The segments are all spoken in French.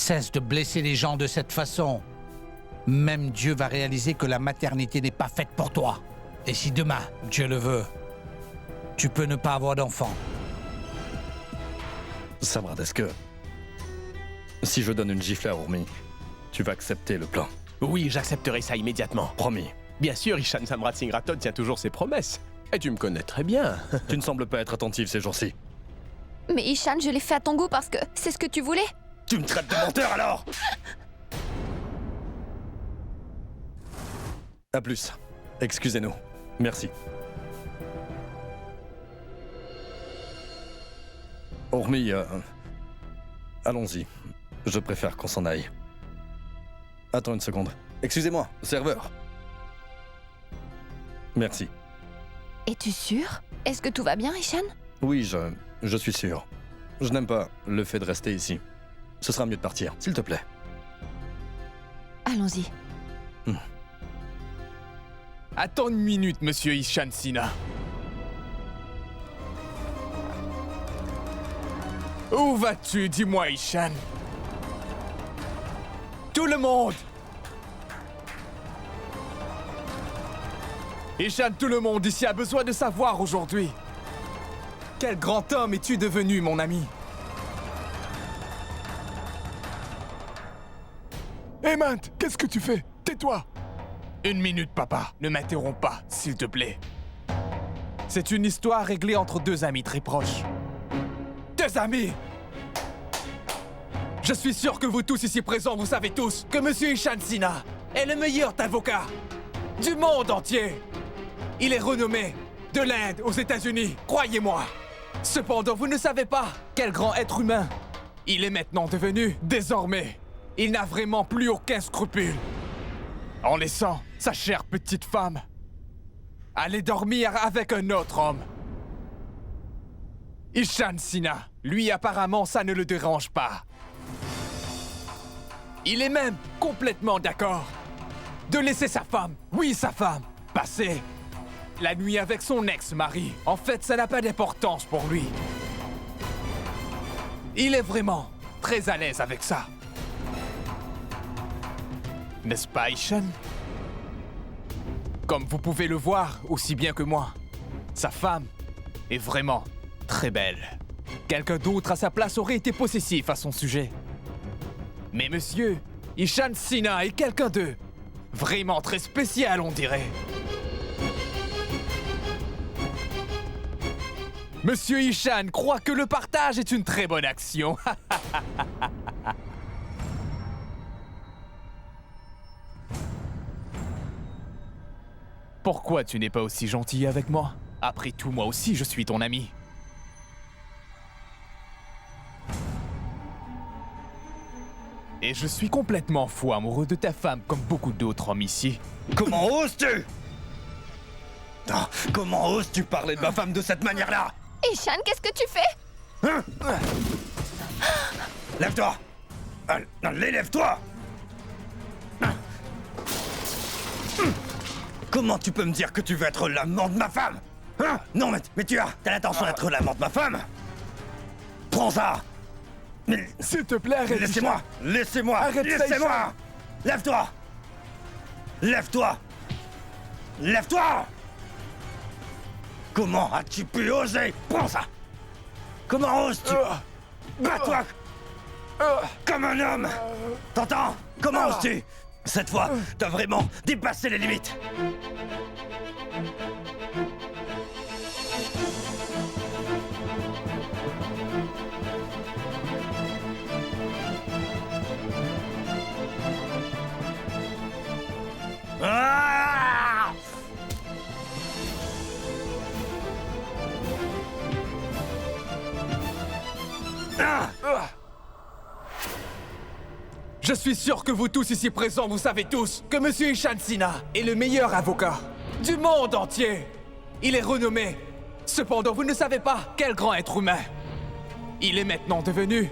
Cesse de blesser les gens de cette façon. Même Dieu va réaliser que la maternité n'est pas faite pour toi. Et si demain, Dieu le veut, tu peux ne pas avoir d'enfant. Samrad, est-ce que... Si je donne une gifle à Urmi, tu vas accepter le plan? Oui, j'accepterai ça immédiatement. Promis. Bien sûr, Ishan Samrat Singh Rathod tient toujours ses promesses. Et tu me connais très bien. Tu ne sembles pas être attentive ces jours-ci. Mais Ishan, je l'ai fait à ton goût parce que c'est ce que tu voulais. Tu me traites de menteur alors? À plus. Excusez-nous. Merci. Urmi, allons-y. Je préfère qu'on s'en aille. Attends une seconde. Excusez-moi, serveur. Merci. Es-tu sûr? Est-ce que tout va bien, Ishan? Oui, je suis sûr. Je n'aime pas le fait de rester ici. Ce sera mieux de partir, s'il te plaît. Allons-y. Attends une minute, monsieur Ishan Sina. Où vas-tu, dis-moi, Ishan? Tout le monde! Ishan, tout le monde ici a besoin de savoir aujourd'hui. Quel grand homme es-tu devenu, mon ami? Hemant, qu'est-ce que tu fais? Tais-toi! Une minute, papa. Ne m'interromps pas, s'il te plaît. C'est une histoire réglée entre deux amis très proches. Deux amis! Je suis sûr que vous tous ici présents, vous savez tous que Monsieur Ishan Sina est le meilleur avocat du monde entier. Il est renommé de l'Inde aux États-Unis, croyez-moi. Cependant, vous ne savez pas quel grand être humain il est maintenant devenu. Désormais, il n'a vraiment plus aucun scrupule. En laissant sa chère petite femme aller dormir avec un autre homme. Ishan Sina, lui apparemment, ça ne le dérange pas. Il est même complètement d'accord de laisser sa femme, oui sa femme, passer la nuit avec son ex-mari. En fait, ça n'a pas d'importance pour lui. Il est vraiment très à l'aise avec ça. N'est-ce pas, Ishan? Comme vous pouvez le voir aussi bien que moi, sa femme est vraiment très belle. Quelqu'un d'autre à sa place aurait été possessif à son sujet. Mais monsieur, Ishan Sina est quelqu'un de vraiment très spécial, on dirait. Monsieur Ishan croit que le partage est une très bonne action. Pourquoi tu n'es pas aussi gentil avec moi? Après tout, moi aussi, je suis ton ami. Et je suis complètement fou amoureux de ta femme comme beaucoup d'autres hommes ici. Comment oses-tu? Ah, comment oses-tu parler de ma femme de cette manière-là? Ishan, qu'est-ce que tu fais? Hein? Lève-toi! Allez, lève-toi! Comment tu peux me dire que tu veux être l'amant de ma femme? Hein? Non, mais t'as l'intention d'être l'amant de ma femme? Prends ça! Mais S'il te plaît, arrête. laissez-moi! Laissez-moi! Arrête ça, Laissez-moi! Ishan. Lève-toi! Lève-toi! Lève-toi! Comment as-tu pu oser? Prends ça! Comment oses-tu? Bats-toi! Comme un homme! T'entends? Comment oses-tu? Cette fois, t'as vraiment dépassé les limites! Ah! Ah! Je suis sûr que vous tous ici présents, vous savez tous que Monsieur Ishan Sina est le meilleur avocat du monde entier. Il est renommé. Cependant, vous ne savez pas quel grand être humain il est maintenant devenu.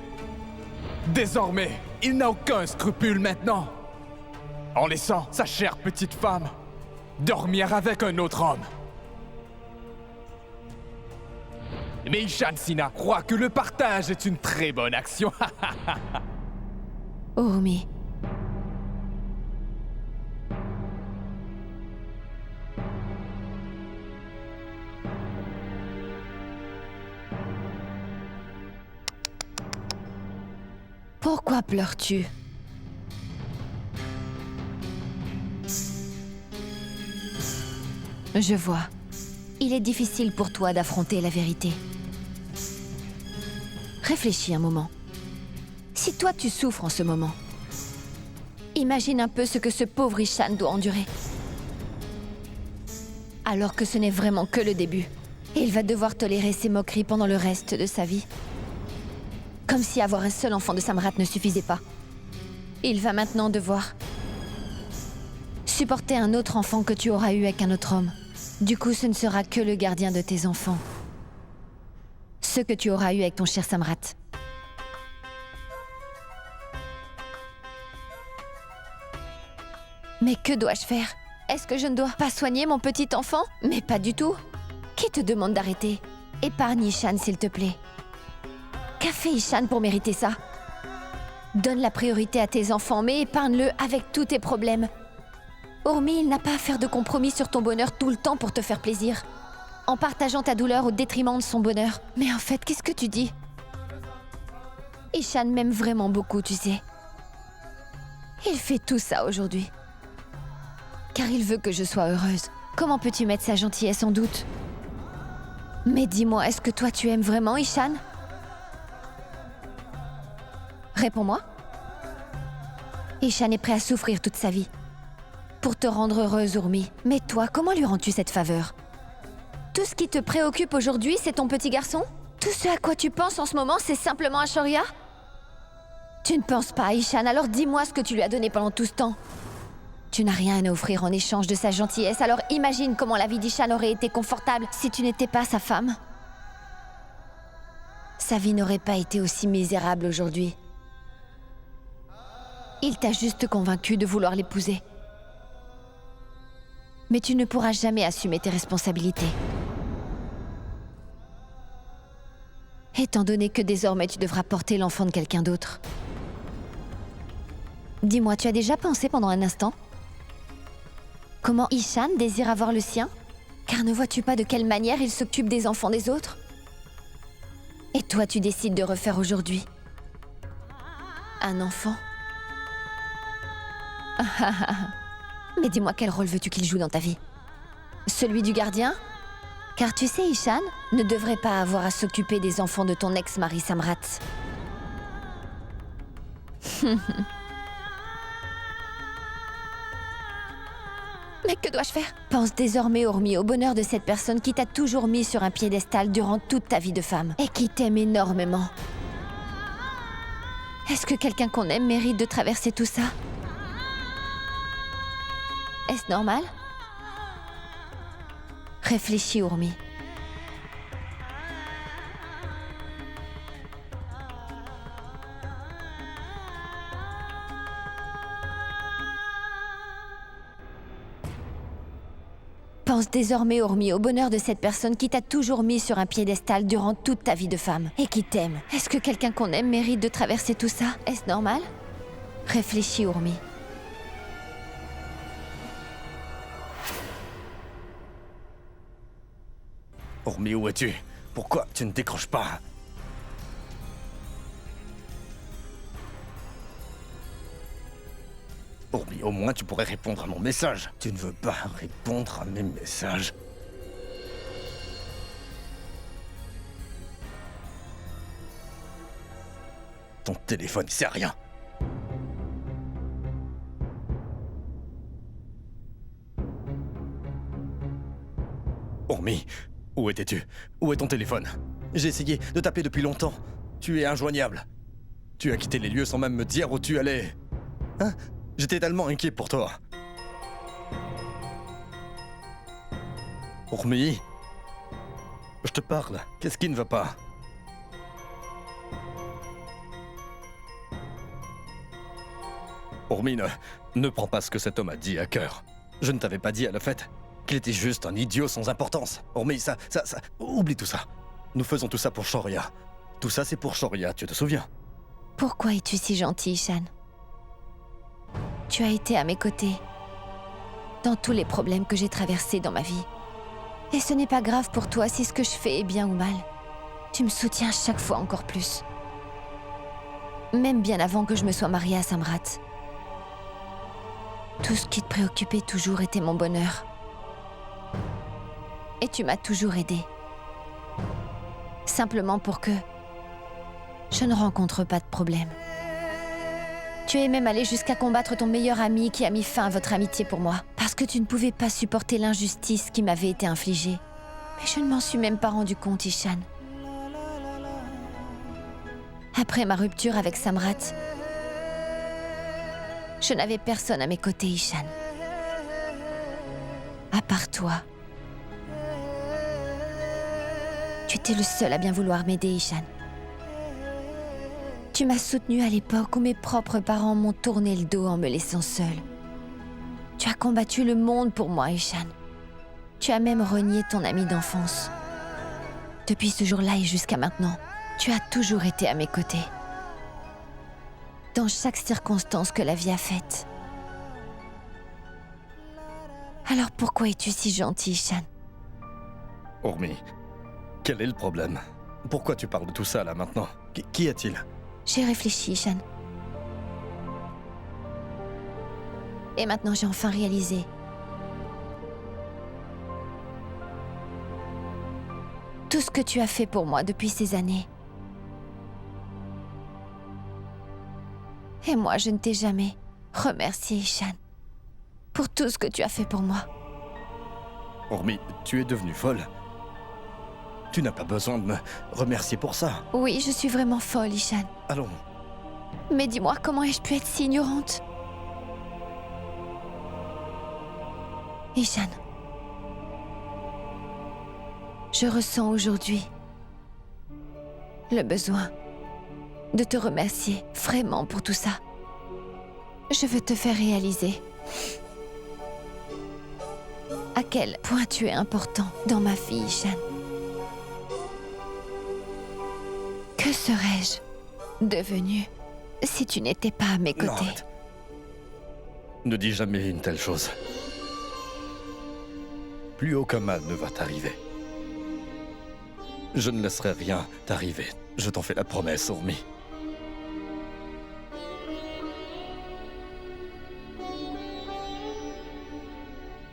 Désormais, il n'a aucun scrupule maintenant. En laissant sa chère petite femme dormir avec un autre homme. Mais Ishan Sina croit que le partage est une très bonne action. Urmi. Pourquoi pleures-tu? Je vois. Il est difficile pour toi d'affronter la vérité. Réfléchis un moment. Si toi tu souffres en ce moment, imagine un peu ce que ce pauvre Ishan doit endurer. Alors que ce n'est vraiment que le début. Et il va devoir tolérer ses moqueries pendant le reste de sa vie. Comme si avoir un seul enfant de Samrat ne suffisait pas. Il va maintenant devoir supporter un autre enfant que tu auras eu avec un autre homme. Du coup, ce ne sera que le gardien de tes enfants. Ce que tu auras eu avec ton cher Samrat. Mais que dois-je faire? Est-ce que je ne dois pas soigner mon petit enfant? Mais pas du tout. Qui te demande d'arrêter? Épargne Ishan, s'il te plaît. Qu'a fait Ishan pour mériter ça? Donne la priorité à tes enfants, mais épargne-le avec tous tes problèmes. Urmi, il n'a pas à faire de compromis sur ton bonheur tout le temps pour te faire plaisir. En partageant ta douleur au détriment de son bonheur. Mais en fait, qu'est-ce que tu dis? Ishan m'aime vraiment beaucoup, tu sais. Il fait tout ça aujourd'hui. Car il veut que je sois heureuse. Comment peux-tu mettre sa gentillesse en doute? Mais dis-moi, est-ce que toi tu aimes vraiment Ishan? Réponds-moi. Ishan est prêt à souffrir toute sa vie. Pour te rendre heureuse, Urmi. Mais toi, comment lui rends-tu cette faveur? Tout ce qui te préoccupe aujourd'hui, c'est ton petit garçon? Tout ce à quoi tu penses en ce moment, c'est simplement à Shoria? Tu ne penses pas à Ishan, alors dis-moi ce que tu lui as donné pendant tout ce temps. Tu n'as rien à offrir en échange de sa gentillesse, alors imagine comment la vie d'Ishan aurait été confortable si tu n'étais pas sa femme. Sa vie n'aurait pas été aussi misérable aujourd'hui. Il t'a juste convaincu de vouloir l'épouser. Mais tu ne pourras jamais assumer tes responsabilités. Étant donné que désormais tu devras porter l'enfant de quelqu'un d'autre. Dis-moi, tu as déjà pensé pendant un instant comment Ishan désire avoir le sien? Car ne vois-tu pas de quelle manière il s'occupe des enfants des autres? Et toi, tu décides de refaire aujourd'hui un enfant? Mais dis-moi, quel rôle veux-tu qu'il joue dans ta vie? Celui du gardien? Car tu sais, Ishan ne devrait pas avoir à s'occuper des enfants de ton ex-mari Samrat. Mais que dois-je faire? Pense désormais, Urmi, au bonheur de cette personne qui t'a toujours mis sur un piédestal durant toute ta vie de femme et qui t'aime énormément. Est-ce que quelqu'un qu'on aime mérite de traverser tout ça? Est-ce normal? Réfléchis, Urmi. Pense désormais, Urmi, au bonheur de cette personne qui t'a toujours mis sur un piédestal durant toute ta vie de femme et qui t'aime. Est-ce que quelqu'un qu'on aime mérite de traverser tout ça? Est-ce normal? Réfléchis, Urmi. Urmi, où es-tu? Pourquoi tu ne décroches pas? Urmi, au moins tu pourrais répondre à mon message. Tu ne veux pas répondre à mes messages. Ton téléphone, c'est rien. Urmi, où étais-tu? Où est ton téléphone? J'ai essayé de taper depuis longtemps. Tu es injoignable. Tu as quitté les lieux sans même me dire où tu allais. Hein? J'étais tellement inquiet pour toi. Urmi, je te parle. Qu'est-ce qui ne va pas? Urmi, ne prends pas ce que cet homme a dit à cœur. Je ne t'avais pas dit à la fête qu'il était juste un idiot sans importance. Urmi, ça... Oublie tout ça. Nous faisons tout ça pour Shoria. Tout ça, c'est pour Shoria, tu te souviens? Pourquoi es-tu si gentil, Ishan? Tu as été à mes côtés dans tous les problèmes que j'ai traversés dans ma vie. Et ce n'est pas grave pour toi si ce que je fais est bien ou mal. Tu me soutiens chaque fois encore plus. Même bien avant que je me sois mariée à Samrat. Tout ce qui te préoccupait toujours était mon bonheur. Et tu m'as toujours aidée. Simplement pour que je ne rencontre pas de problème. Tu es même allé jusqu'à combattre ton meilleur ami qui a mis fin à votre amitié pour moi, parce que tu ne pouvais pas supporter l'injustice qui m'avait été infligée. Mais je ne m'en suis même pas rendu compte, Ishan. Après ma rupture avec Samrat, je n'avais personne à mes côtés, Ishan. À part toi. Tu étais le seul à bien vouloir m'aider, Ishan. Tu m'as soutenue à l'époque où mes propres parents m'ont tourné le dos en me laissant seule. Tu as combattu le monde pour moi, Ishan. Tu as même renié ton ami d'enfance. Depuis ce jour-là et jusqu'à maintenant, tu as toujours été à mes côtés. Dans chaque circonstance que la vie a faite. Alors pourquoi es-tu si gentil, Ishan? Urmi, quel est le problème? Pourquoi tu parles de tout ça là maintenant? Qui est-il? J'ai réfléchi, Ishan. Et maintenant, j'ai enfin réalisé. Tout ce que tu as fait pour moi depuis ces années. Et moi, je ne t'ai jamais remercié, Ishan, pour tout ce que tu as fait pour moi. Urmi, tu es devenue folle. Tu n'as pas besoin de me remercier pour ça. Oui, je suis vraiment folle, Ishan. Allons. Mais dis-moi, comment ai-je pu être si ignorante? Ishan, je ressens aujourd'hui le besoin de te remercier vraiment pour tout ça. Je veux te faire réaliser à quel point tu es important dans ma vie, Ishan. Que serais-je devenue si tu n'étais pas à mes Non, côtés? arrête. Ne dis jamais une telle chose. Plus aucun mal ne va t'arriver. Je ne laisserai rien t'arriver. Je t'en fais la promesse, Urmi.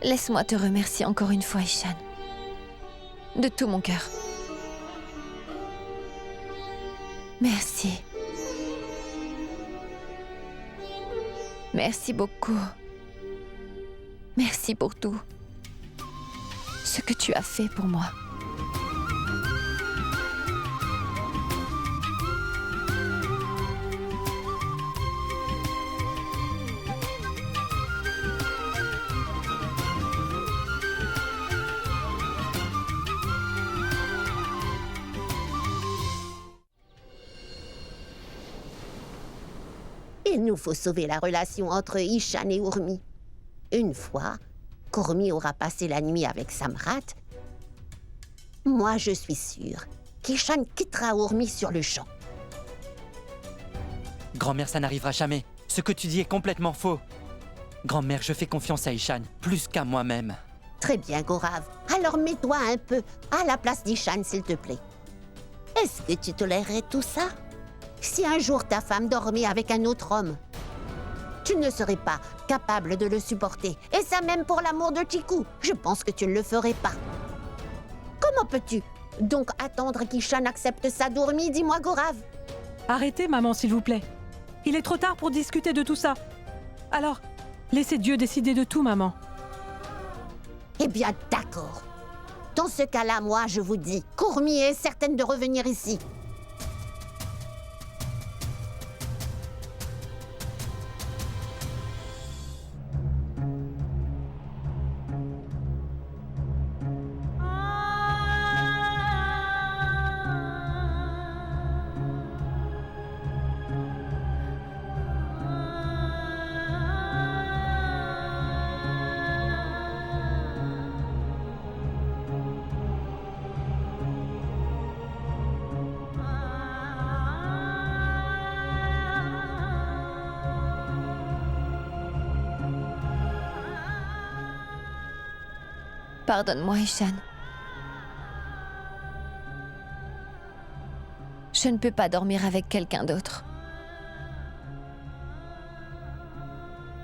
Laisse-moi te remercier encore une fois, Ishan. De tout mon cœur. Merci. Merci beaucoup. Merci pour tout. Ce que tu as fait pour moi. Il nous faut sauver la relation entre Ishan et Urmi. Une fois qu'Urmi aura passé la nuit avec Samrat, moi je suis sûre qu'Ishan quittera Urmi sur le champ. Grand-mère, ça n'arrivera jamais. Ce que tu dis est complètement faux. Grand-mère, je fais confiance à Ishan, plus qu'à moi-même. Très bien, Gaurav. Alors mets-toi un peu à la place d'Ishan, s'il te plaît. Est-ce que tu tolérerais tout ça? Si un jour ta femme dormait avec un autre homme, tu ne serais pas capable de le supporter. Et ça même pour l'amour de Chiku. Je pense que tu ne le ferais pas. Comment peux-tu donc attendre qu'Ishan accepte ça d'Urmi? Dis-moi, Gaurav. Arrêtez, maman, s'il vous plaît. Il est trop tard pour discuter de tout ça. Alors, laissez Dieu décider de tout, maman. Eh bien, d'accord. Dans ce cas-là, moi, je vous dis qu'Urmi est certaine de revenir ici. Pardonne-moi, Ishan. Je ne peux pas dormir avec quelqu'un d'autre.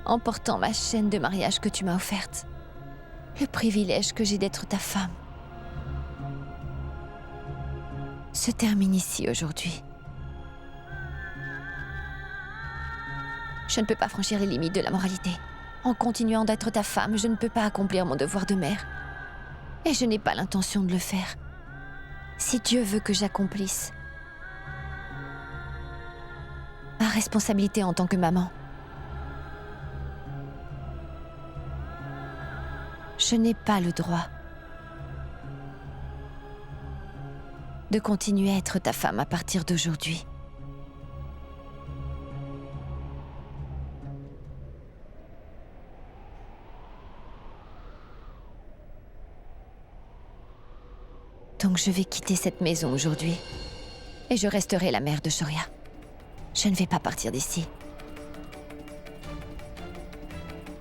En portant ma chaîne de mariage que tu m'as offerte. Le privilège que j'ai d'être ta femme se termine ici aujourd'hui. Je ne peux pas franchir les limites de la moralité. En continuant d'être ta femme, je ne peux pas accomplir mon devoir de mère. Et je n'ai pas l'intention de le faire. Si Dieu veut que j'accomplisse ma responsabilité en tant que maman, je n'ai pas le droit de continuer à être ta femme à partir d'aujourd'hui. Donc je vais quitter cette maison aujourd'hui. Et je resterai la mère de Shoria. Je ne vais pas partir d'ici.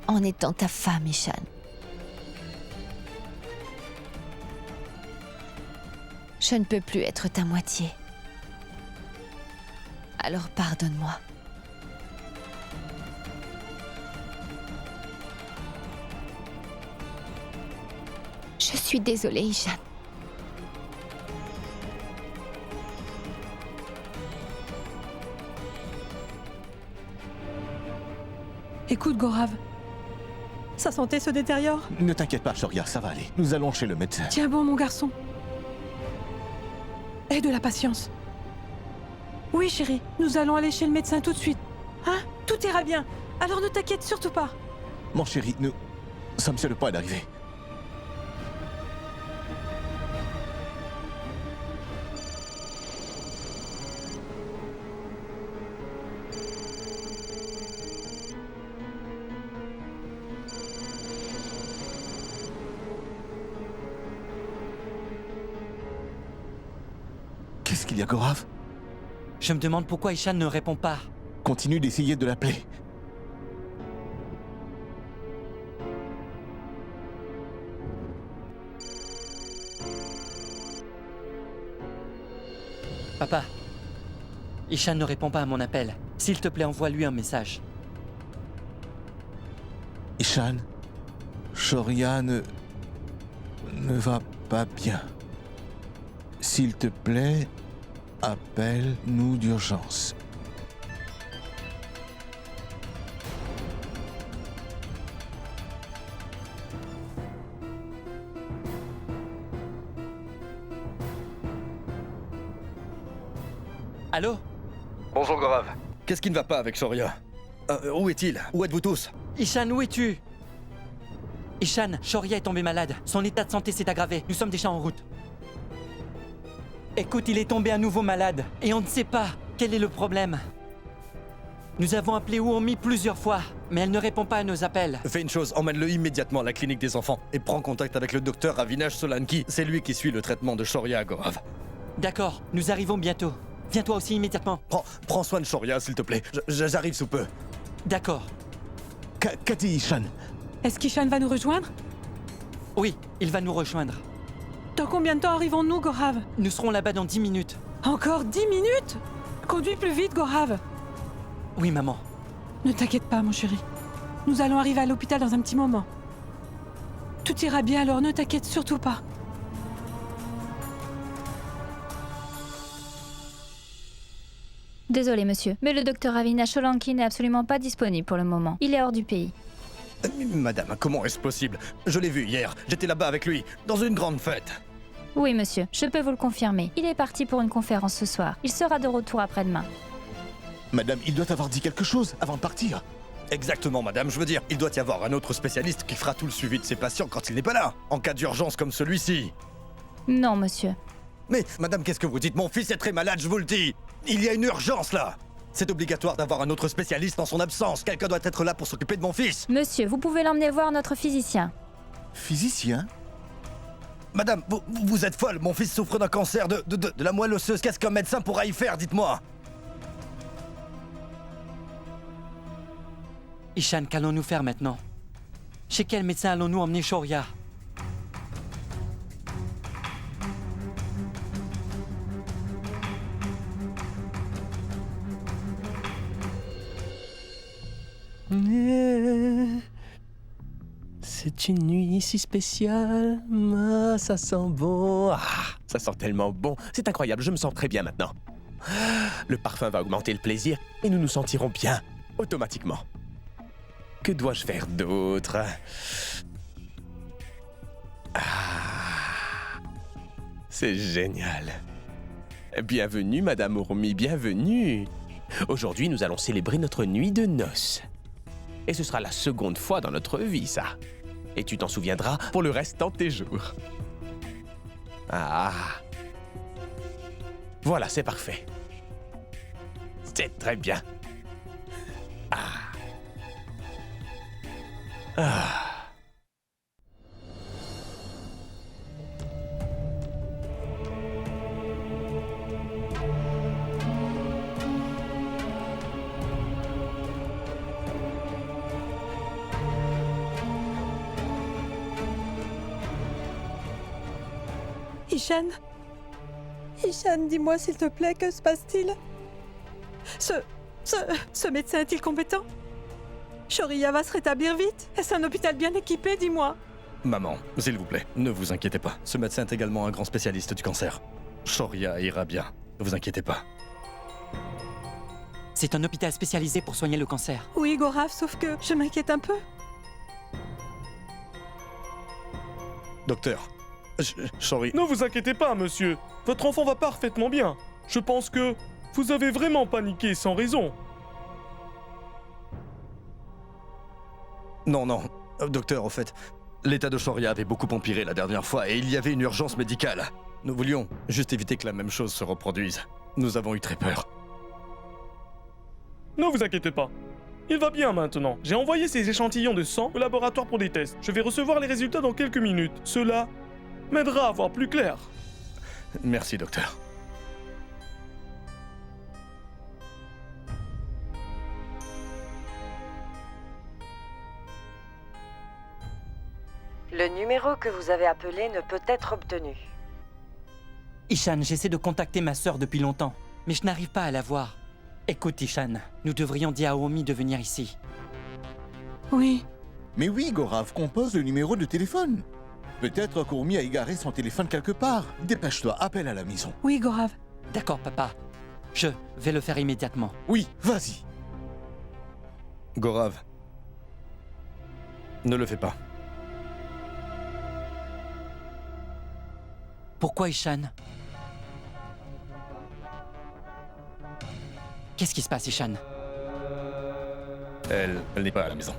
En étant ta femme, Ishan. Je ne peux plus être ta moitié. Alors pardonne-moi. Je suis désolée, Ishan. Écoute, Gaurav. Sa santé se détériore. Ne t'inquiète pas, Shoria, ça va aller. Nous allons chez le médecin. Tiens bon, mon garçon. Aie de la patience. Oui, chérie, nous allons aller chez le médecin tout de suite. Hein? Tout ira bien. Alors ne t'inquiète surtout pas. Mon chéri, nous sommes sur le point d'arriver. Qu'est-ce qu'il y a, Gaurav? Je me demande pourquoi Ishan ne répond pas. Continue d'essayer de l'appeler. Papa, Ishan ne répond pas à mon appel. S'il te plaît, envoie-lui un message. Ishan, Shoria ne va pas bien. S'il te plaît, appelle-nous d'urgence. Allô? Bonjour, Gaurav. Qu'est-ce qui ne va pas avec Shoria? Où est-il? Où êtes-vous tous? Ishan, où es-tu? Ishan, Shoria est tombé malade. Son état de santé s'est aggravé. Nous sommes déjà en route. Écoute, il est tombé à nouveau malade. Et on ne sait pas quel est le problème. Nous avons appelé Urmi plusieurs fois, mais elle ne répond pas à nos appels. Fais une chose, emmène-le immédiatement à la clinique des enfants et prends contact avec le docteur Avinash Solanki. C'est lui qui suit le traitement de Shoria, Gaurav. D'accord, nous arrivons bientôt. Viens toi aussi immédiatement. Prends soin de Shoria, s'il te plaît. J'arrive sous peu. D'accord. Qu'a dit Ishan? Est-ce qu'Ishan va nous rejoindre? Oui, il va nous rejoindre. Dans combien de temps arrivons-nous, Gaurav? Nous serons là-bas dans 10 minutes. Encore 10 minutes? Conduis plus vite, Gaurav. Oui, maman. Ne t'inquiète pas, mon chéri. Nous allons arriver à l'hôpital dans un petit moment. Tout ira bien, alors ne t'inquiète surtout pas. Désolé, monsieur, mais le docteur Avinash Solanki n'est absolument pas disponible pour le moment. Il est hors du pays. Madame, comment est-ce possible? Je l'ai vu hier. J'étais là-bas avec lui, dans une grande fête. Oui, monsieur, je peux vous le confirmer. Il est parti pour une conférence ce soir. Il sera de retour après-demain. Madame, il doit avoir dit quelque chose avant de partir. Exactement, madame. Je veux dire, il doit y avoir un autre spécialiste qui fera tout le suivi de ses patients quand il n'est pas là, en cas d'urgence comme celui-ci. Non, monsieur. Mais, madame, qu'est-ce que vous dites? Mon fils est très malade, je vous le dis. Il y a une urgence, là. C'est obligatoire d'avoir un autre spécialiste en son absence. Quelqu'un doit être là pour s'occuper de mon fils. Monsieur, vous pouvez l'emmener voir notre physicien. Physicien? Madame, vous êtes folle. Mon fils souffre d'un cancer de la moelle osseuse. Qu'est-ce qu'un médecin pourra y faire, dites-moi? Ishan, qu'allons-nous faire maintenant? Chez quel médecin allons-nous emmener Shoria? C'est une nuit si spéciale. Ah, ça sent bon. Ah, ça sent tellement bon. C'est incroyable, je me sens très bien maintenant. Le parfum va augmenter le plaisir et nous nous sentirons bien, automatiquement. Que dois-je faire d'autre? Ah, c'est génial. Bienvenue, Madame Ourmi, bienvenue. Aujourd'hui, nous allons célébrer notre nuit de noces. Et ce sera la seconde fois dans notre vie, ça. Et tu t'en souviendras pour le restant de tes jours. Ah. Voilà, c'est parfait. C'est très bien. Ah. Ah. Ishan? Ishan, dis-moi s'il te plaît, que se passe-t-il? Ce médecin est-il compétent? Shoriya va se rétablir vite? Est-ce un hôpital bien équipé, dis-moi? Maman, s'il vous plaît, ne vous inquiétez pas. Ce médecin est également un grand spécialiste du cancer. Shoriya ira bien, ne vous inquiétez pas. C'est un hôpital spécialisé pour soigner le cancer. Oui, Gaurav, sauf que je m'inquiète un peu. Docteur, Shori... Ne vous inquiétez pas, monsieur. Votre enfant va parfaitement bien. Je pense que vous avez vraiment paniqué sans raison. Non, docteur, au fait, l'état de Shoriya avait beaucoup empiré la dernière fois et il y avait une urgence médicale. Nous voulions juste éviter que la même chose se reproduise. Nous avons eu très peur. Ne vous inquiétez pas. Il va bien maintenant. J'ai envoyé ces échantillons de sang au laboratoire pour des tests. Je vais recevoir les résultats dans quelques minutes. Cela m'aidera à voir plus clair. Merci, docteur. Le numéro que vous avez appelé ne peut être obtenu. Ishan, j'essaie de contacter ma sœur depuis longtemps, mais je n'arrive pas à la voir. Écoute, Ishan, nous devrions dire à Omi de venir ici. Oui. Mais oui, Gaurav, compose le numéro de téléphone. Peut-être qu'Ourmi a égaré son téléphone quelque part. Dépêche-toi, appelle à la maison. Oui, Gaurav. D'accord, papa. Je vais le faire immédiatement. Oui, vas-y. Gaurav, ne le fais pas. Pourquoi, Ishan? Qu'est-ce qui se passe, Ishan? Elle n'est pas à la maison.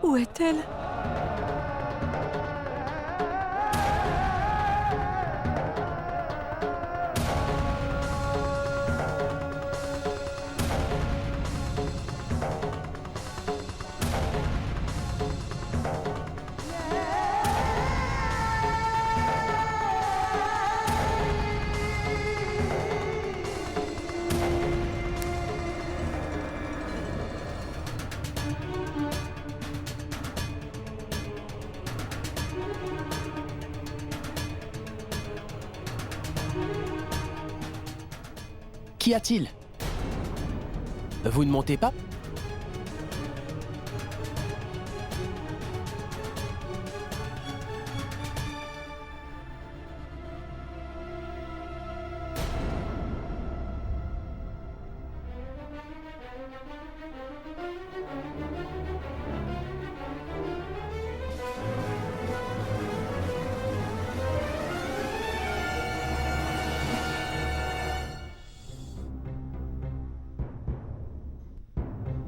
Où est-elle? Qu'y a-t-il? Vous ne montez pas?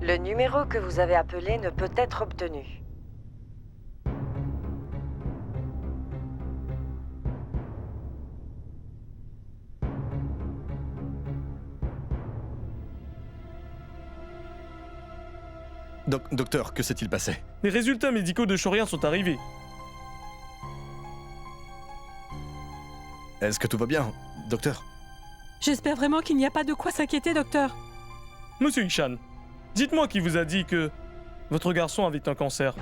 Le numéro que vous avez appelé ne peut être obtenu. Docteur, que s'est-il passé? Les résultats médicaux de Shoriya sont arrivés. Est-ce que tout va bien, docteur? J'espère vraiment qu'il n'y a pas de quoi s'inquiéter, docteur. Monsieur Ishan, dites-moi qui vous a dit que votre garçon avait un cancer.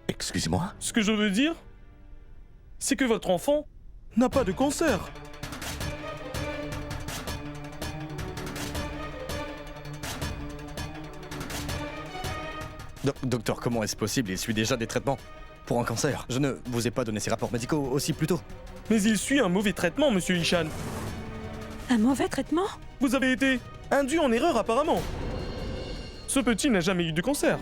Excusez-moi? Ce que je veux dire, c'est que votre enfant n'a pas de cancer. Docteur, comment est-ce possible? Il suit déjà des traitements pour un cancer. Je ne vous ai pas donné ces rapports médicaux aussi plus tôt. Mais il suit un mauvais traitement, monsieur Ishan. Un mauvais traitement? Vous avez été induit en erreur apparemment. Ce petit n'a jamais eu de cancer.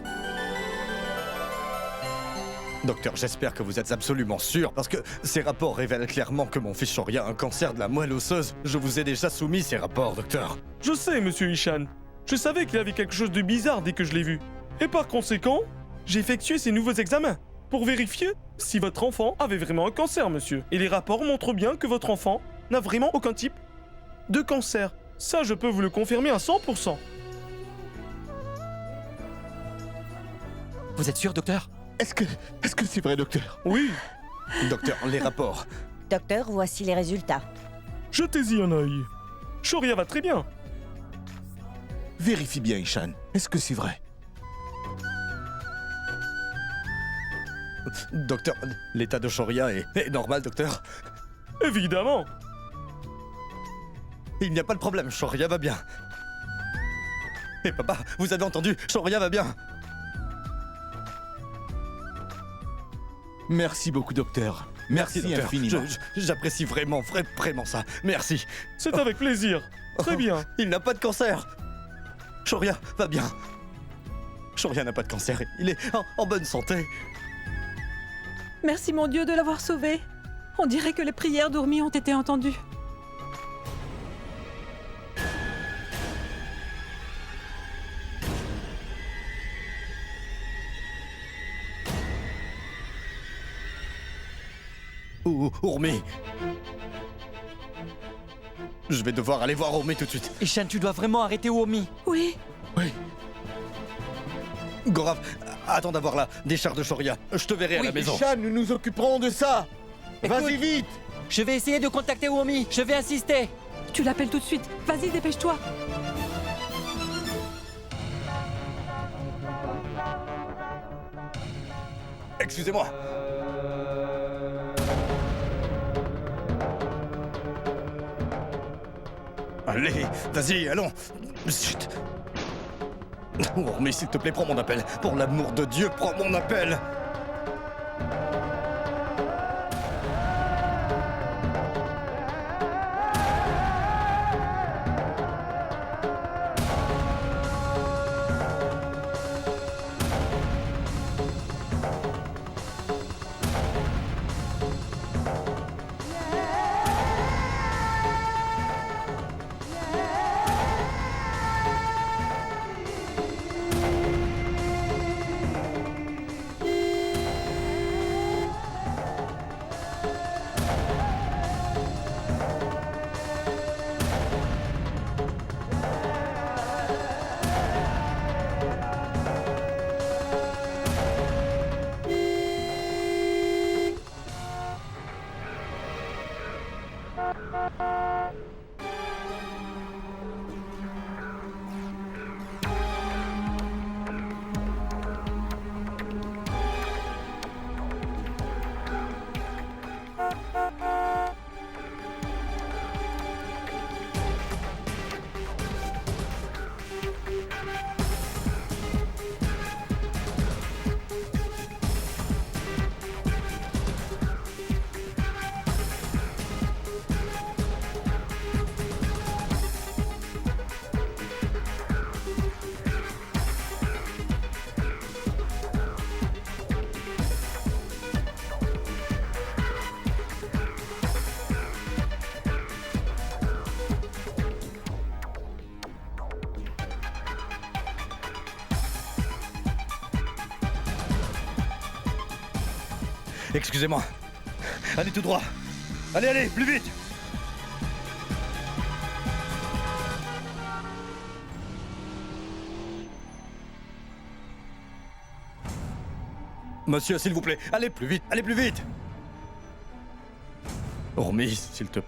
Docteur, j'espère que vous êtes absolument sûr, parce que ces rapports révèlent clairement que mon fils Shoria a un cancer de la moelle osseuse. Je vous ai déjà soumis ces rapports, docteur. Je sais, monsieur Ishan. Je savais qu'il y avait quelque chose de bizarre dès que je l'ai vu. Et par conséquent, j'ai effectué ces nouveaux examens pour vérifier si votre enfant avait vraiment un cancer, monsieur. Et les rapports montrent bien que votre enfant n'a vraiment aucun type de cancer. Ça, je peux vous le confirmer à 100%. Vous êtes sûr, docteur? Est-ce que c'est vrai, docteur? Oui. Docteur, les rapports. Docteur, voici les résultats. Jetez-y un œil. Shoria va très bien. Vérifie bien, Ishan. Est-ce que c'est vrai? Docteur, l'état de Shoria est normal, docteur? Évidemment. Il n'y a pas de problème, Shoria va bien. Et papa, vous avez entendu, Shoria va bien. Merci beaucoup, docteur. Merci docteur. infiniment. J'apprécie vraiment ça. Merci. C'est avec plaisir. Très bien. Il n'a pas de cancer. Shoria va bien. Shoria n'a pas de cancer. Il est en bonne santé. Merci mon Dieu de l'avoir sauvé. On dirait que les prières d'Urmi ont été entendues. Urmi. Je vais devoir aller voir Urmi tout de suite. Ishan, tu dois vraiment arrêter Urmi. Oui. Oui. Gorav, attends d'avoir la décharge de Shoria. Je te verrai à la maison. Ishan, nous nous occuperons de ça. Vas-y vite. Je vais essayer de contacter Urmi. Je vais insister. Tu l'appelles tout de suite. Vas-y, dépêche-toi. Excusez-moi. Allez, vas-y, allons. Chut. Urmi, s'il te plaît, prends mon appel. Pour l'amour de Dieu, prends mon appel. Excusez-moi. Allez tout droit. Allez, plus vite. Monsieur, s'il vous plaît, allez plus vite, Urmi, s'il te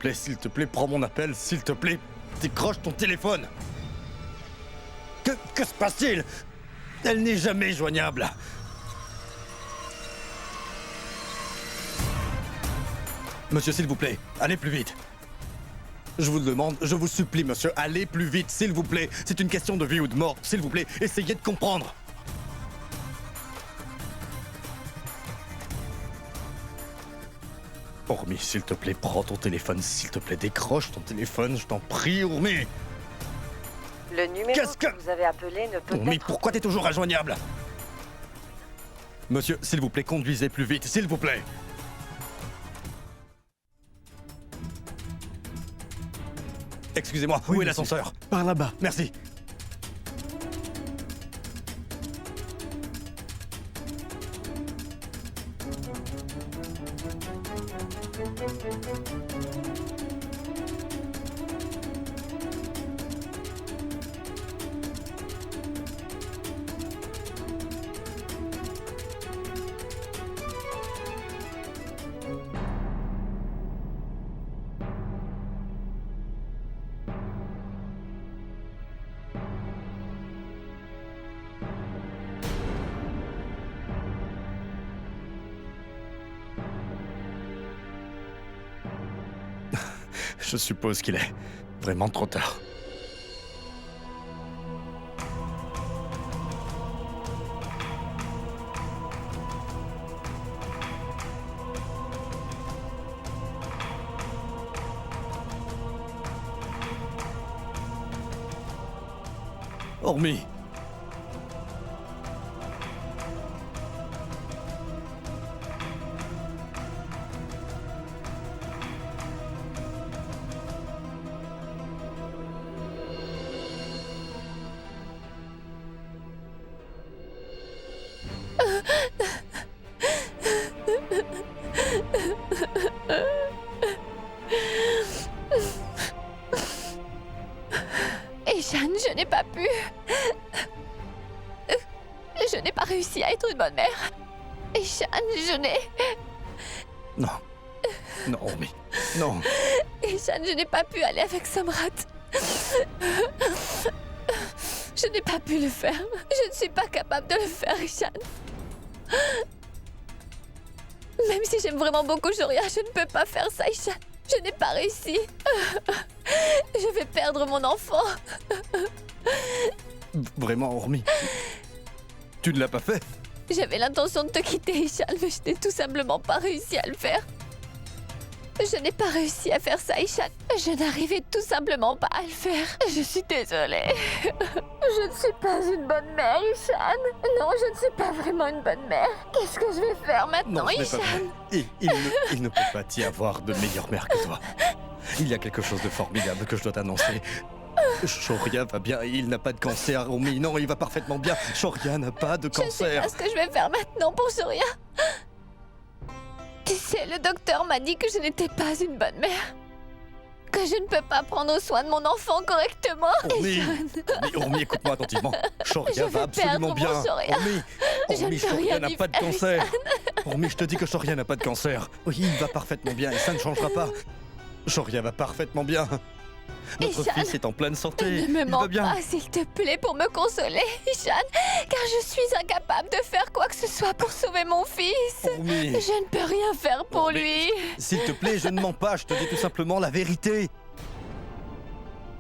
plaît, prends mon appel, s'il te plaît, décroche ton téléphone. Que se passe-t-il? Elle n'est jamais joignable. Monsieur, s'il vous plaît, allez plus vite. Je vous le demande, je vous supplie, monsieur, allez plus vite, s'il vous plaît. C'est une question de vie ou de mort, s'il vous plaît, essayez de comprendre. Ormi, s'il te plaît, prends ton téléphone, s'il te plaît, décroche ton téléphone, je t'en prie, Ormi. Le numéro que vous avez appelé ne peut Ormi, être... pourquoi t'es toujours injoignable? Monsieur, s'il vous plaît, conduisez plus vite, s'il vous plaît. Excusez-moi, où est l'ascenseur? Par là-bas. Merci. Je suppose qu'il est vraiment trop tard. Ormi. Ishan, je n'ai pas pu. Je n'ai pas réussi à être une bonne mère. Ishan, je n'ai... Non. Non, Ormi. Non. Ishan, je n'ai pas pu aller avec Samrat. Je n'ai pas pu le faire. Je ne suis pas capable de le faire, Ishan. Même si j'aime vraiment beaucoup Shoria, je ne peux pas faire ça, Ishan. Je n'ai pas réussi. Je vais perdre mon enfant. Vraiment, Ormi. Tu ne l'as pas fait? J'avais l'intention de te quitter, Ishan, mais je n'ai tout simplement pas réussi à le faire. Je n'ai pas réussi à faire ça, Ishan. Je n'arrivais tout simplement pas à le faire. Je suis désolée. Je ne suis pas une bonne mère, Ishan. Non, je ne suis pas vraiment une bonne mère. Qu'est-ce que je vais faire maintenant, Non, ce n'est Ishan? pas vrai. Il ne peut pas y avoir de meilleure mère que toi. Il y a quelque chose de formidable que je dois t'annoncer. Shoria va bien, il n'a pas de cancer. Ormi, non, il va parfaitement bien. Shoria n'a pas de Je ne sais cancer. pas ce que je vais faire maintenant pour Shoria. Tu sais, le docteur m'a dit que je n'étais pas une bonne mère. Que je ne peux pas prendre soin de mon enfant correctement. Ormi, Ishan. Ormi, écoute-moi attentivement. Shoria Je va vais absolument perdre bien. mon Shoria. Ormi, Je ne peux Shoria rien n'a lui pas de faire, cancer. Ishan. Ormi, je te dis que Shoria n'a pas de cancer. Oui, il va parfaitement bien et ça ne changera pas. Shoria va parfaitement bien. Notre Ishan, fils est en pleine santé. Ne me Il va mens bien. pas, s'il te plaît, pour me consoler, Ishan, car je suis incapable de faire quoi que ce soit pour sauver mon fils. Ormi. Je ne peux rien faire pour Ormi, lui. S'il te plaît, je ne mens pas, je te dis tout simplement la vérité.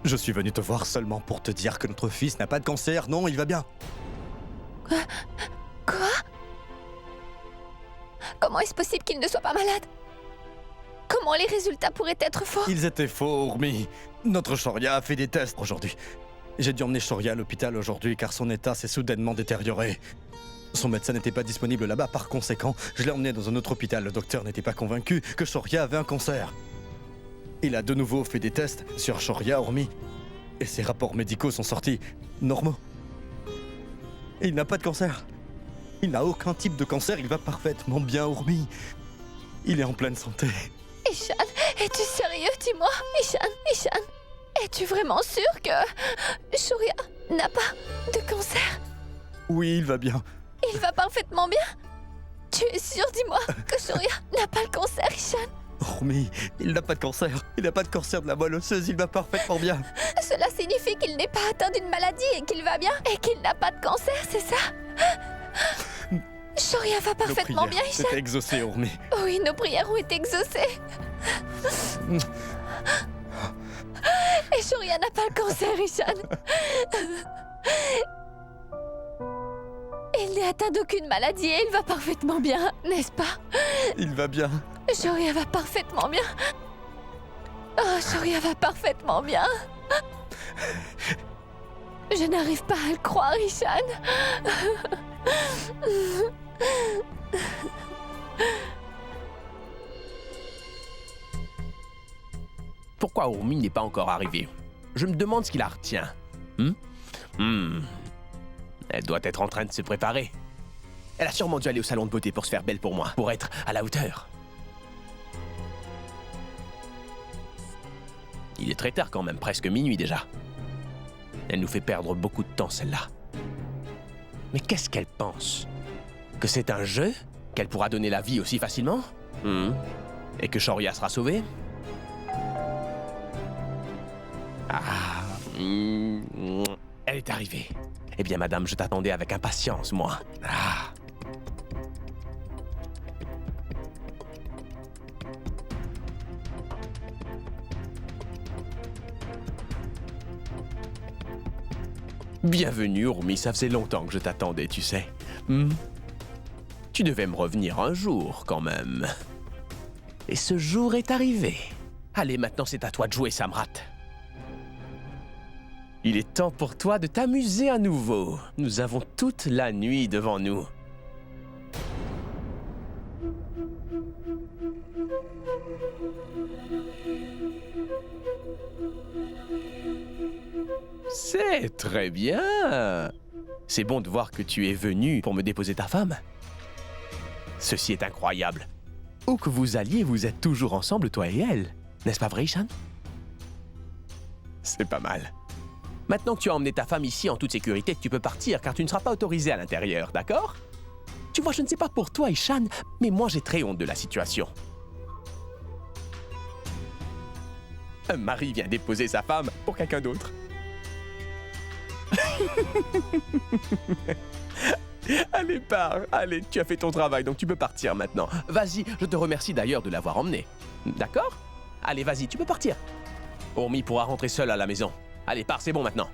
Je suis venu te voir seulement pour te dire que notre fils n'a pas de cancer. Non, il va bien. Quoi? Comment est-ce possible qu'il ne soit pas malade? Comment les résultats pourraient être faux? Ils étaient faux, Ormi. Notre Shoria a fait des tests aujourd'hui. J'ai dû emmener Shoria à l'hôpital aujourd'hui car son état s'est soudainement détérioré. Son médecin n'était pas disponible là-bas, par conséquent, je l'ai emmené dans un autre hôpital. Le docteur n'était pas convaincu que Shoria avait un cancer. Il a de nouveau fait des tests sur Shoria, Ormi. Et ses rapports médicaux sont sortis normaux. Il n'a pas de cancer. Il n'a aucun type de cancer, il va parfaitement bien, Ormi. Il est en pleine santé. Ishan, es-tu sérieux? Dis-moi, Ishan, es-tu vraiment sûr que Shoria n'a pas de cancer? Oui, il va bien. Il va parfaitement bien? Tu es sûr, dis-moi, que Shoria n'a pas le cancer, Ishan? Ormi, il n'a pas de cancer. Il n'a pas de cancer de la moelle osseuse, il va parfaitement bien. Cela signifie qu'il n'est pas atteint d'une maladie et qu'il va bien et qu'il n'a pas de cancer, c'est ça? Shoria va parfaitement bien, Ishan. C'était exaucé, Ormi. Oui, nos prières ont été exaucées. Et Shoria n'a pas le cancer, Ishan. Il n'est atteint d'aucune maladie et il va parfaitement bien, n'est-ce pas? Il va bien. Shoria va parfaitement bien. Oh, Shoria va parfaitement bien. Je n'arrive pas à le croire, Ishan. Pourquoi Urmi n'est pas encore arrivée? Je me demande ce qui la retient. Elle doit être en train de se préparer. Elle a sûrement dû aller au salon de beauté pour se faire belle pour moi, pour être à la hauteur. Il est très tard quand même, presque minuit déjà. Elle nous fait perdre beaucoup de temps, celle-là. Mais qu'est-ce qu'elle pense? Que c'est un jeu? Qu'elle pourra donner la vie aussi facilement? Et que Shoria sera sauvée? Elle est arrivée. Eh bien, madame, je t'attendais avec impatience, moi. Bienvenue, Urmi, ça faisait longtemps que je t'attendais, tu sais. Tu devais me revenir un jour, quand même. Et ce jour est arrivé. Allez, maintenant c'est à toi de jouer, Samrat. Il est temps pour toi de t'amuser à nouveau. Nous avons toute la nuit devant nous. C'est très bien. C'est bon de voir que tu es venu pour me déposer ta femme. Ceci est incroyable. Où que vous alliez, vous êtes toujours ensemble, toi et elle. N'est-ce pas vrai, Ishan? C'est pas mal. Maintenant que tu as emmené ta femme ici en toute sécurité, tu peux partir car tu ne seras pas autorisé à l'intérieur, d'accord? Tu vois, je ne sais pas pour toi, Ishan, mais moi j'ai très honte de la situation. Un mari vient déposer sa femme pour quelqu'un d'autre. Allez, pars. Allez, tu as fait ton travail, donc tu peux partir maintenant. Vas-y, je te remercie d'ailleurs de l'avoir emmené. D'accord? Allez, vas-y, tu peux partir. Urmi pourra rentrer seule à la maison. Allez, pars, c'est bon maintenant.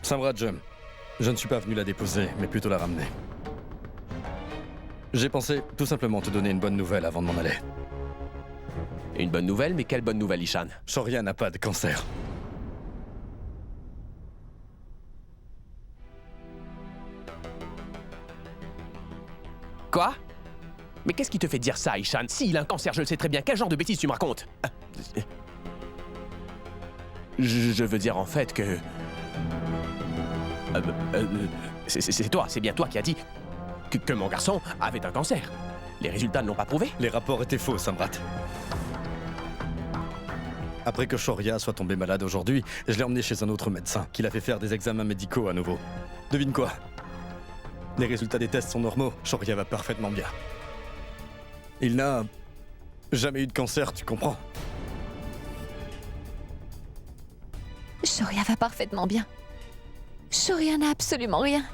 Samrat, je ne suis pas venu la déposer, mais plutôt la ramener. J'ai pensé tout simplement te donner une bonne nouvelle avant de m'en aller. Une bonne nouvelle, mais quelle bonne nouvelle, Ishan? Shoria n'a pas de cancer. Quoi? Mais qu'est-ce qui te fait dire ça, Ishan? S'il a un cancer, je le sais très bien. Quel genre de bêtises tu me racontes? Je veux dire en fait que... c'est toi, c'est bien toi qui as dit que mon garçon avait un cancer. Les résultats ne l'ont pas prouvé? Les rapports étaient faux, Samrat. Après que Shoria soit tombée malade aujourd'hui, je l'ai emmenée chez un autre médecin qui l'a fait faire des examens médicaux à nouveau. Devine quoi? Les résultats des tests sont normaux. Shoria va parfaitement bien. Il n'a jamais eu de cancer, tu comprends? Shoria va parfaitement bien. Shoria n'a absolument rien.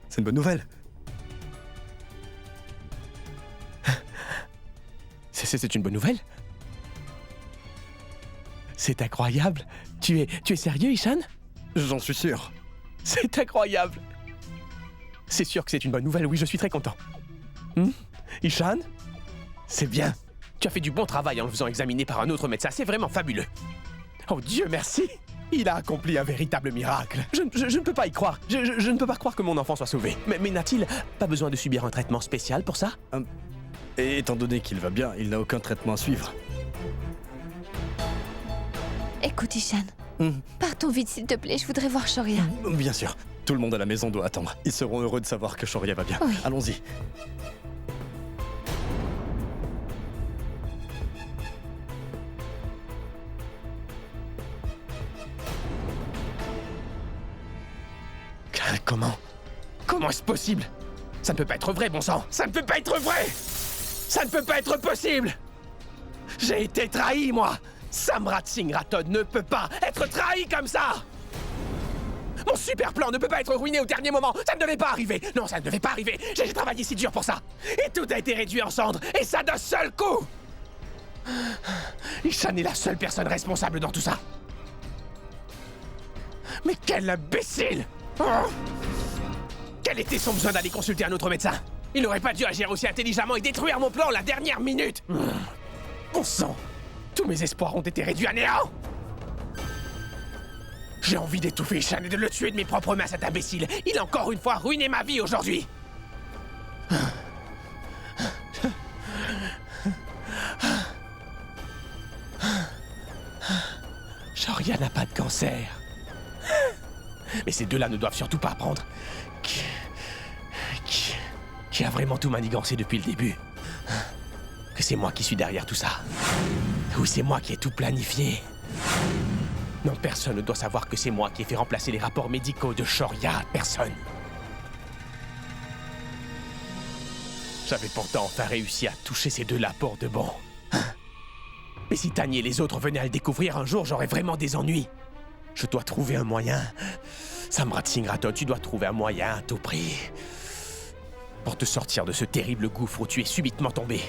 C'est une bonne nouvelle. C'est une bonne nouvelle? C'est incroyable. Tu es sérieux, Ishan? J'en suis sûr. C'est incroyable. C'est sûr que c'est une bonne nouvelle, oui, je suis très content. Ishan? C'est bien. Tu as fait du bon travail en le faisant examiner par un autre médecin, c'est vraiment fabuleux. Oh Dieu merci! Il a accompli un véritable miracle. Je ne peux pas y croire. Je ne peux pas croire que mon enfant soit sauvé. Mais n'a-t-il pas besoin de subir un traitement spécial pour ça? Et étant donné qu'il va bien, il n'a aucun traitement à suivre. Écoute, Ishan. Partons vite, s'il te plaît. Je voudrais voir Shoria. Bien sûr. Tout le monde à la maison doit attendre. Ils seront heureux de savoir que Shoria va bien. Oui. Allons-y. Comment est-ce possible? Ça ne peut pas être vrai, bon sang! Ça ne peut pas être vrai! Ça ne peut pas être possible! J'ai été trahi, moi! Samrat Singh Rathod ne peut pas être trahi comme ça! Mon super plan ne peut pas être ruiné au dernier moment. Ça ne devait pas arriver. Non, ça ne devait pas arriver. J'ai travaillé si dur pour ça. Et tout a été réduit en cendres. Et ça d'un seul coup. Ishan est la seule personne responsable dans tout ça. Mais quel imbécile! Oh! Quel était son besoin d'aller consulter un autre médecin? Il n'aurait pas dû agir aussi intelligemment et détruire mon plan la dernière minute. Bon sang! Tous mes espoirs ont été réduits à néant! J'ai envie d'étouffer Ishan et de le tuer de mes propres mains, cet imbécile. Il a encore une fois ruiné ma vie aujourd'hui. Shoria n'a pas de cancer. Mais ces deux-là ne doivent surtout pas apprendre qui a vraiment tout manigancé depuis le début. Que c'est moi qui suis derrière tout ça. Oui, c'est moi qui ai tout planifié. Non, personne ne doit savoir que c'est moi qui ai fait remplacer les rapports médicaux de Shoria. Personne. J'avais pourtant enfin réussi à toucher ces deux-là pour de bon. Mais si Tani et les autres venaient à le découvrir un jour, j'aurais vraiment des ennuis. Je dois trouver un moyen. Samrat Singh Rathod, tu dois trouver un moyen à tout prix. Pour te sortir de ce terrible gouffre où tu es subitement tombé.